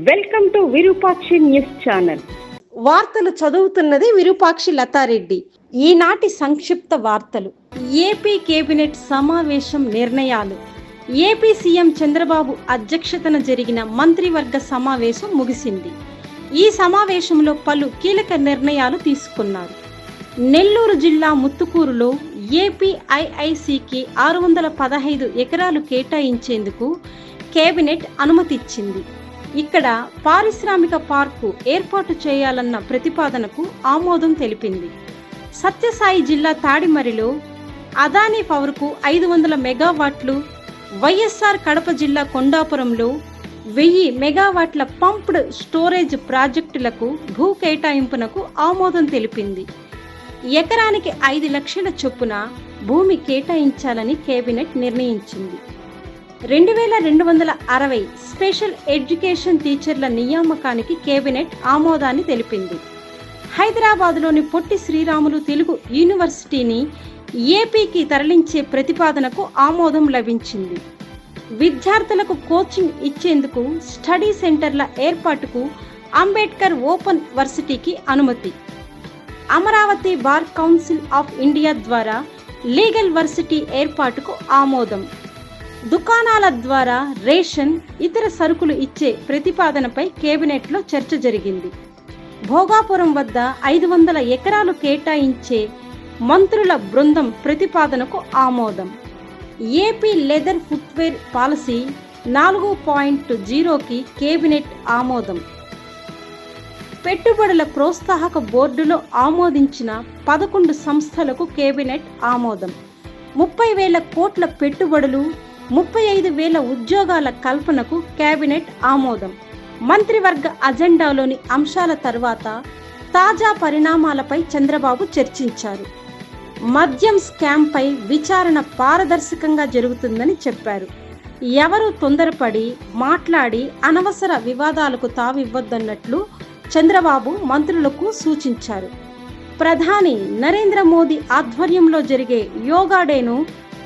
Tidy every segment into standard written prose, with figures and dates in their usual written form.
Welcome to Virupakshi news channel. వార్తలు చదువుతున్నది విరూపాక్షి లతారెడ్డి. ఈనాటి సంక్షిప్త వార్తలు. ఏపీ కేబినెట్ సమావేశం నిర్ణయాలు. ఏపీ సీఎం చంద్రబాబు అధ్యక్షతన జరిగిన మంత్రివర్గ సమావేశం ముగిసింది. ఈ సమావేశంలో పలు కీలక నిర్ణయాలు తీసుకున్నారు. నెల్లూరు జిల్లా ముత్తుకూరులో ఏపీఐఐసికి 615 ఎకరాలు కేటాయించేందుకు కేబినెట్ అనుమతిచ్చింది. ఇక్కడ పారిశ్రామిక పార్కు ఏర్పాటు చేయాలన్న ప్రతిపాదనకు ఆమోదం తెలిపింది. సత్యసాయి జిల్లా తాడిమరిలో అదానీ పవర్కు 500 మెగావాట్లు, వైఎస్ఆర్ కడప జిల్లా కొండాపురంలో 1000 మెగావాట్ల పంప్డ్ స్టోరేజ్ ప్రాజెక్టులకు భూ కేటాయింపునకు ఆమోదం తెలిపింది. ఎకరానికి 5 లక్షల చొప్పున భూమి కేటాయించాలని కేబినెట్ నిర్ణయించింది. 2260 స్పెషల్ ఎడ్యుకేషన్ టీచర్ల నియామకానికి కేబినెట్ ఆమోదాన్ని తెలిపింది. హైదరాబాద్లోని పొట్టి శ్రీరాములు తెలుగు యూనివర్సిటీని ఏపీకి తరలించే ప్రతిపాదనకు ఆమోదం లభించింది. విద్యార్థులకు కోచింగ్ ఇచ్చేందుకు స్టడీ సెంటర్ల ఏర్పాటుకు అంబేద్కర్ ఓపెన్ వర్సిటీకి అనుమతి. Amaravati bar council of India ద్వారా లీగల్ వర్సిటీ ఏర్పాటుకు ఆమోదం. దుకాణాల ద్వారా రేషన్, ఇతర సరుకులు ఇచ్చే ప్రతిపాదనపై కేబినెట్లో చర్చ జరిగింది. భోగాపురం వద్ద 500 ఎకరాలు కేటాయించే మంత్రుల బృందం ప్రతిపాదనకు ఆమోదం. ఏపీ లెదర్ ఫుట్వేర్ పాలసీ 4.0కి కేబినెట్ ఆమోదం. పెట్టుబడుల ప్రోత్సాహక బోర్డులో ఆమోదించిన 11 సంస్థలకు కేబినెట్ ఆమోదం. 30,000 కోట్ల పెట్టుబడులు, 35,000 ఉద్యోగాల కల్పనకు కేబినెట్ ఆమోదం. మంత్రివర్గ అజెండాలోని అంశాల తర్వాత తాజా పరిణామాలపై చంద్రబాబు చర్చించారు. మద్యం స్కామ్పై విచారణ పారదర్శకంగా జరుగుతుందని చెప్పారు. ఎవరూ తొందరపడి మాట్లాడి అనవసర వివాదాలకు తావివ్వద్దన్నట్లు చంద్రబాబు మంత్రులకు సూచించారు. ప్రధాని నరేంద్ర మోదీ ఆధ్వర్యంలో జరిగే యోగా డేను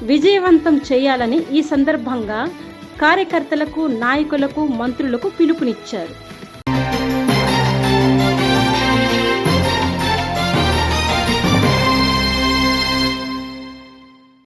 విజయవంతం చేయాలని ఈ సందర్భంగా కార్యకర్తలకు, నాయకులకు, మంత్రులకు పిలుపునిచ్చారు.